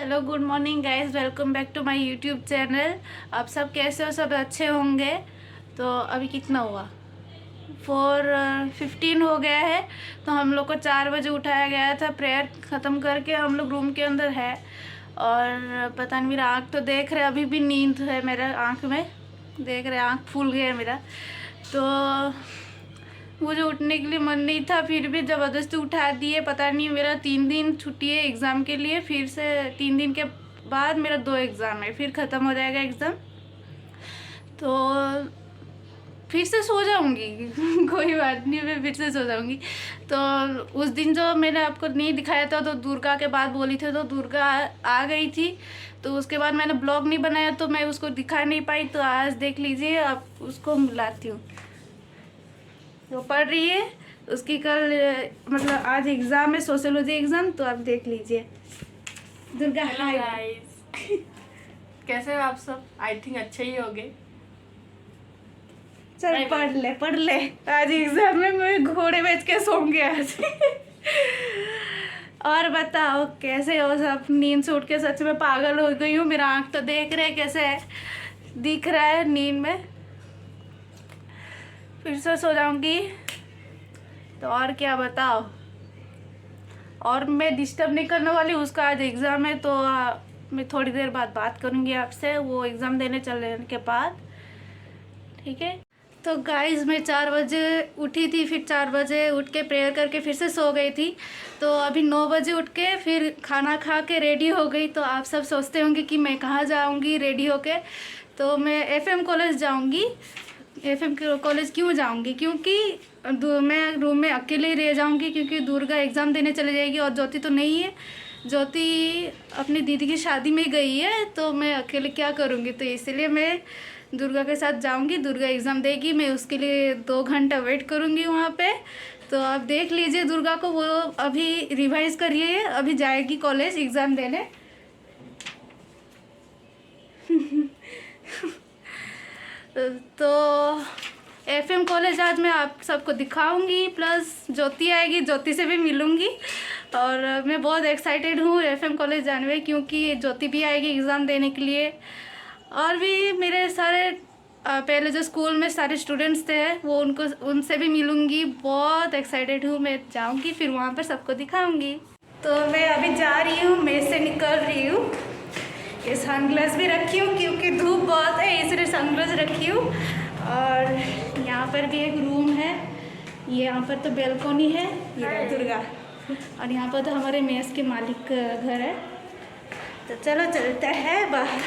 Hello good morning guys, welcome back to my YouTube channel. आप सब कैसे हो? सब अच्छे होंगे। तो अभी कितना हुआ? 4:15 हो गया है। तो हम लोग को 4 बजे उठाया गया था। प्रेयर ख़त्म करके हम लोग रूम के अंदर है और पता नहीं, मेरा आँख तो देख रहे, अभी भी नींद है मेरा आँख में, देख रहे आँख फूल गया है मेरा। तो मुझे उठने के लिए मन नहीं था, फिर भी ज़बरदस्ती उठा दिए। पता नहीं, मेरा 3 दिन छुट्टी है एग्ज़ाम के लिए, फिर से 3 दिन के बाद मेरा 2 एग्ज़ाम है, फिर ख़त्म हो जाएगा एग्ज़ाम। तो फिर से सो जाऊंगी कोई बात नहीं, मैं फिर से सो जाऊंगी। तो उस दिन जो मैंने आपको नहीं दिखाया था, तो दुर्गा के बाद बोली थी, तो दुर्गा आ गई थी। तो उसके बाद मैंने ब्लॉग नहीं बनाया, तो मैं उसको दिखा नहीं पाई। तो आज देख लीजिए, आप उसको मिलाती हूँ। वो पढ़ रही है, उसकी कल मतलब आज एग्ज़ाम है, सोशियोलॉजी एग्ज़ाम। तो आप देख लीजिए। दुर्गा हाय गाइस, कैसे हो आप सब? आई थिंक अच्छे ही होंगे। चल पढ़ ले आज एग्ज़ाम में मैं घोड़े बेच के सोऊंगी आज और बताओ कैसे हो सब? नींद से उठ के सच में पागल हो गई हूँ। मेरा आँख तो देख रहे कैसे है, दिख रहा है नींद में। फिर से सो जाऊंगी तो और क्या बताओ। और मैं डिस्टर्ब नहीं करने वाली, उसका आज एग्ज़ाम है। तो मैं थोड़ी देर बाद बात करूंगी आपसे, वो एग्ज़ाम देने चलने के बाद, ठीक है। तो गाइस, मैं 4 बजे उठी थी, फिर 4 बजे उठ के प्रेयर करके फिर से सो गई थी। तो अभी 9 बजे उठ के फिर खाना खा के रेडी हो गई। तो आप सब सोचते होंगे कि मैं कहाँ जाऊँगी रेडी होके। तो मैं FM कॉलेज जाऊँगी। FM कॉलेज क्यों जाऊंगी? क्योंकि मैं रूम में अकेले ही रह जाऊंगी, क्योंकि दुर्गा एग्ज़ाम देने चले जाएगी और ज्योति तो नहीं है। ज्योति अपनी दीदी की शादी में गई है, तो मैं अकेले क्या करूंगी। तो इसलिए मैं दुर्गा के साथ जाऊंगी। दुर्गा एग्ज़ाम देगी, मैं उसके लिए 2 घंटा वेट करूंगी वहाँ पे। तो आप देख लीजिए दुर्गा को, वो अभी रिवाइज़ कर रही है, अभी जाएगी कॉलेज एग्ज़ाम देने तो FM कॉलेज आज मैं आप सबको दिखाऊंगी, प्लस ज्योति आएगी, ज्योति से भी मिलूंगी। और मैं बहुत एक्साइटेड हूँ FM कॉलेज जाने में, क्योंकि ज्योति भी आएगी एग्ज़ाम देने के लिए। और भी मेरे सारे पहले जो स्कूल में सारे स्टूडेंट्स थे, वो उनसे भी मिलूंगी। बहुत एक्साइटेड हूँ, मैं जाऊँगी फिर वहाँ पर सबको दिखाऊँगी। तो मैं अभी जा रही हूँ, मेस से निकल रही हूँ। ये सनग्लास भी रखी हूँ क्योंकि धूप बहुत है, इसलिए सनग्लास रखी हूँ। और यहाँ पर भी एक रूम है, ये यहाँ पर तो बेलकोनी है, ये दुर्गा। और यहाँ पर तो हमारे मेस के मालिक का घर है। तो चलो चलते हैं बाहर।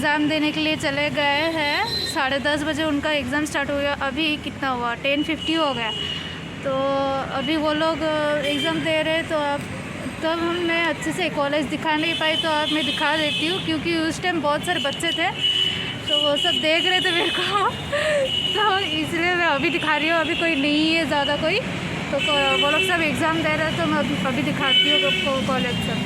एग्ज़ाम देने के लिए चले गए हैं। 10:30 बजे उनका एग्ज़ाम स्टार्ट हो गया। अभी कितना हुआ, 10:50 हो गया। तो अभी वो लोग एग्ज़ाम दे रहे, तो अब तब मैं अच्छे से कॉलेज दिखा नहीं पाई, तो अब मैं दिखा देती हूँ, क्योंकि उस टाइम बहुत सारे बच्चे थे तो वो सब देख रहे थे मेरे को तो इसलिए मैं अभी दिखा रही हूँ। अभी कोई नहीं है ज़्यादा कोई, तो वो लोग सब एग्ज़ाम दे रहे हैं, तो मैं अभी दिखाती हूँ आपको कॉलेज सब।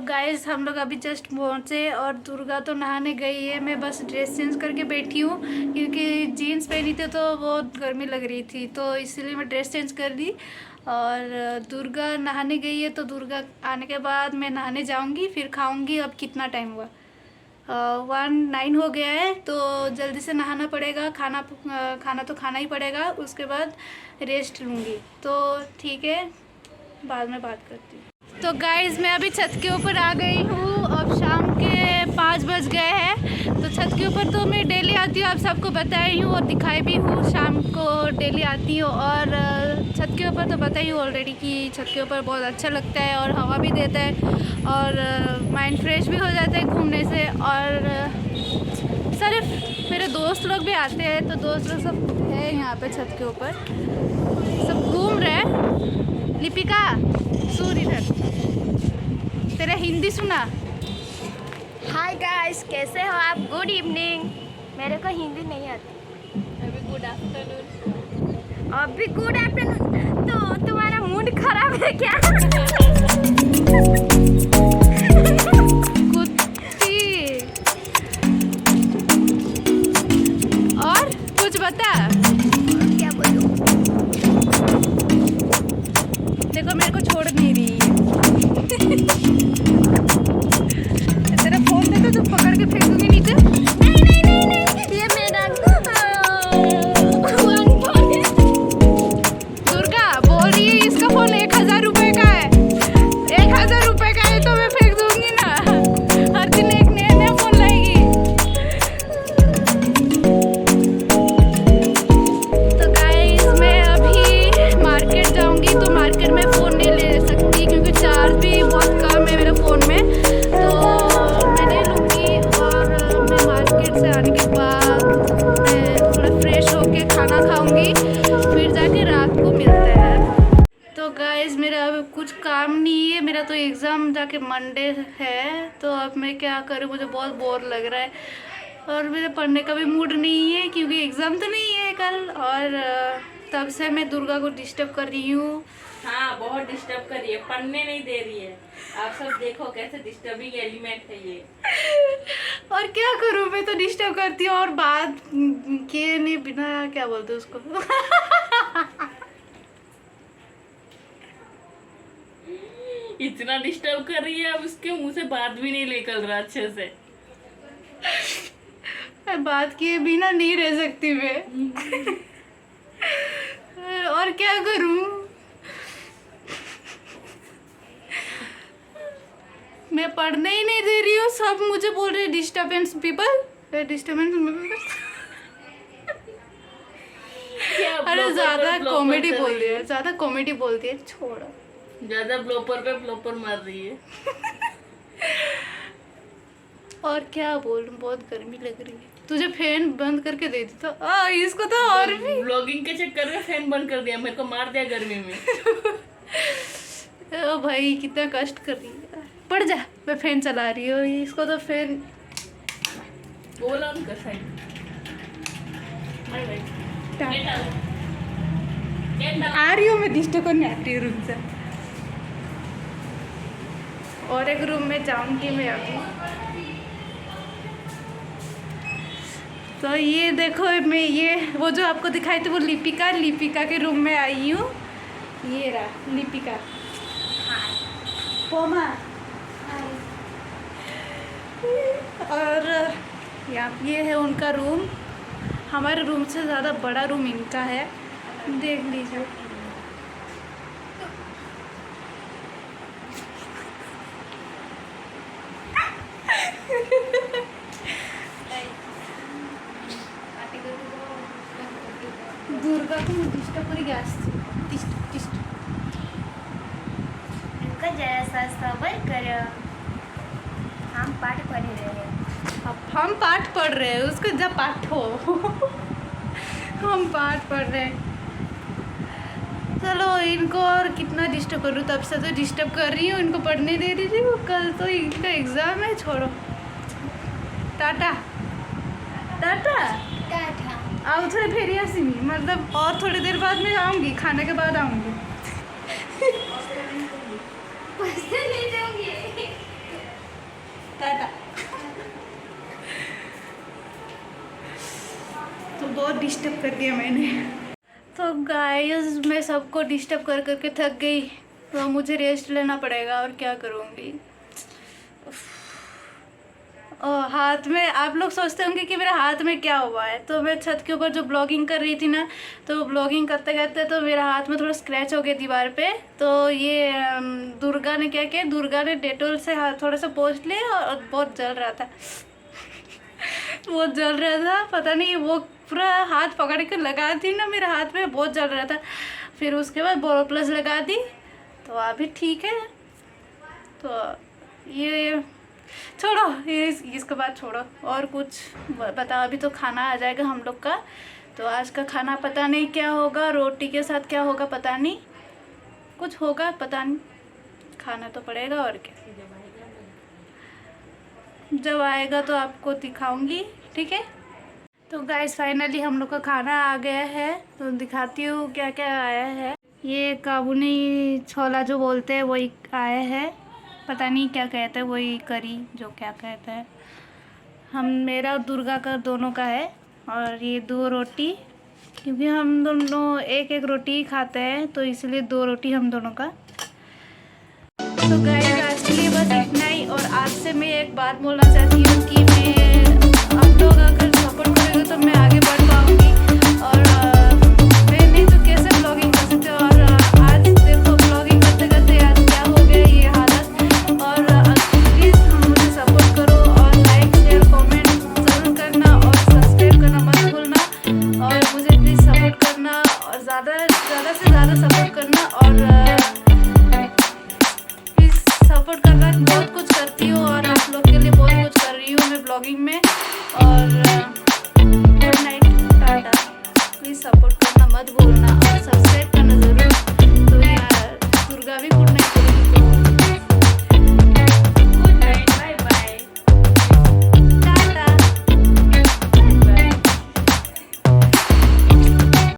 गाइस हम लोग अभी जस्ट पहुँचे और दुर्गा तो नहाने गई है। मैं बस ड्रेस चेंज करके बैठी हूँ, क्योंकि जीन्स पहनी थी तो बहुत गर्मी लग रही थी, तो इसलिए मैं ड्रेस चेंज कर ली। और दुर्गा नहाने गई है, तो दुर्गा आने के बाद मैं नहाने जाऊँगी, फिर खाऊँगी। अब कितना टाइम हुआ, 1:09 हो गया है, तो जल्दी से नहाना पड़ेगा। खाना तो खाना ही पड़ेगा, उसके बाद रेस्ट लूँगी। तो ठीक है, बाद में बात करती हूँ। तो गाइज़ मैं अभी छत के ऊपर आ गई हूँ। अब शाम के 5 बज गए हैं। तो छत के ऊपर तो मैं डेली आती हूँ, आप सबको बताई हूँ और दिखाई भी हूँ, शाम को डेली आती हूँ। और छत के ऊपर तो बताई हूँ ऑलरेडी कि छत के ऊपर बहुत अच्छा लगता है और हवा भी देता है और माइंड फ्रेश भी हो जाता है घूमने से। और सिर्फ मेरे दोस्त लोग भी आते हैं, तो दोस्त लोग सब है यहाँ पे छत के ऊपर, सब घूम रहे हैं। लिपिका सुन इधर, तेरा हिंदी सुना। हाय गाइस, कैसे हो आप? Good evening. मेरे को हिंदी नहीं आती। अभी गुड आफ्टरनून। अभी गुड आफ्टरनून। तो तुम्हारा मूड खराब है क्या? कुत्ती। और कुछ बता। क्या बोलूं? देखो मेरे को छोड़ नहीं रही है। तेरा फोन दे तो पकड़ के फेंक दूंगी नीचे। नहीं, ये मेरा फोन है। दुर्गा बोल रही है इसका फोन 1000 रुपए का है। 1000 रुपए का है तो मैं फेंक दूंगी ना। हर दिन एक नया फोन लाएगी। तो गाइस मैं अभी मार्केट जाऊंगी, तो मार्केट में फ़ोन नहीं ले सकती, क्योंकि चार्ज भी बहुत कम है मेरे फ़ोन में, तो मैं नहीं लूँगी। और मैं मार्केट से आने के बाद मैं थोड़ा फ्रेश होके खाना खाऊंगी, फिर जाके रात को मिलते हैं। तो गाइस मेरा अब कुछ काम नहीं है, मेरा तो एग्ज़ाम जाके मंडे है, तो अब मैं क्या करूँ, मुझे बहुत बोर लग रहा है और मेरे पढ़ने का भी मूड नहीं है, क्योंकि एग्ज़ाम तो नहीं है कल। और तब से मैं दुर्गा को डिस्टर्ब कर रही हूँ। हाँ, बहुत डिस्टर्ब कर रही है, पढ़ने नहीं दे रही है। आप सब देखो कैसे डिस्टर्बिंग एलिमेंट है ये। और क्या करूँ, मैं तो डिस्टर्ब करती हूँ और बात किए नहीं बिना, क्या बोलते उसको इतना डिस्टर्ब कर रही है, अब उसके मुंह से बात भी नहीं निकल रहा अच्छे से। बात किए बिना नहीं रह सकती मैं और क्या करूं, मैं पढ़ने ही नहीं दे रही हूँ। सब मुझे बोल रहे डिस्टर्बेंस पीपल, डिस्टर्बेंस। अरे ज्यादा कॉमेडी बोल रही है, ज्यादा कॉमेडी बोलती है, छोड़ो। ज्यादा ब्लोपर पे ब्लोपर मार रही है। और क्या बोलूं, बहुत गर्मी लग रही है। तुझे फैन बंद करके दे दी तो इसको तो और भी ब्लॉगिंग के चक्कर में फैन बंद कर दिया, मेरे को मार दिया गर्मी में। ओ भाई कितना कष्ट कर रही है, पड़ जा। मैं फैन चला रही हूँ, इसको तो फैन बोला उनका साइड। आ रही हूँ मैं, डिस्टर्ब करने आती हूँ, रूम से। और एक रूम में जाऊंगी मैं अभी। तो ये देखो, मैं ये वो जो आपको दिखाई थी वो लिपिका के रूम में आई हूँ। ये रहा लिपिका। पोमा। और ये है उनका रूम। हमारे रूम से ज़्यादा बड़ा रूम इनका है, देख लीजिए। दुर्गा को डिस्टर्ब करी गैस इनका जरा सा सबर करो, हम पाठ पढ़ रहे हैं। अब हम पाठ पढ़ रहे हैं, उसको जब पाठ हो। हम पाठ पढ़ रहे हैं। चलो इनको और कितना डिस्टर्ब करूँ, तब से तो डिस्टर्ब कर रही हूँ, इनको पढ़ने दे रही थी। वो कल तो इनका एग्ज़ाम है, छोड़ो। टाटा टाटा। टाटा। आओ थोड़े फेरी आसी, मतलब और थोड़ी देर बाद मैं आऊँगी, खाने के बाद आऊँगी। पैसे ले जाओगे? टाटा। तो बहुत डिस्टर्ब कर दिया मैंने। तो गाइस मैं सबको डिस्टर्ब कर करके थक गई, तो मुझे रेस्ट लेना पड़ेगा, और क्या करूँगी। हाथ में, आप लोग सोचते होंगे कि मेरे हाथ में क्या हुआ है। तो मैं छत के ऊपर जो ब्लॉगिंग कर रही थी ना, तो ब्लॉगिंग करते करते तो मेरा हाथ में थोड़ा स्क्रैच हो गया दीवार पे। तो ये दुर्गा ने क्या किया, दुर्गा ने डेटोल से हाथ थोड़ा सा पोंछ लिया, और बहुत जल रहा था। बहुत जल रहा था, पता नहीं, वो पूरा हाथ पकड़ के लगा दी ना मेरे हाथ में, बहुत जल रहा था। फिर उसके बाद बोरोप्लस लगा दी, तो अभी ठीक है। तो ये छोड़ो, ये इसके बाद छोड़ो, और कुछ बताओ। अभी तो खाना आ जाएगा हम लोग का। तो आज का खाना पता नहीं क्या होगा, रोटी के साथ क्या होगा पता नहीं, कुछ होगा पता नहीं, खाना तो पड़ेगा, और क्या। जब आएगा तो आपको दिखाऊंगी, ठीक है। तो गाइस फाइनली हम लोग का खाना आ गया है, तो दिखाती हूँ क्या क्या आया है। ये काबुनी छोला जो बोलते हैं वही आया है, पता नहीं क्या कहते हैं, वही करी जो क्या कहते हैं। हम मेरा और दुर्गा का दोनों का है। और ये 2 रोटी, क्योंकि हम दोनों एक एक रोटी ही खाते हैं, तो इसलिए 2 रोटी हम दोनों का। तो गाइस आज के लिए बस इतना ही। और आज से मैं एक बात बोलना चाहती हूँ कि मैं आप लोग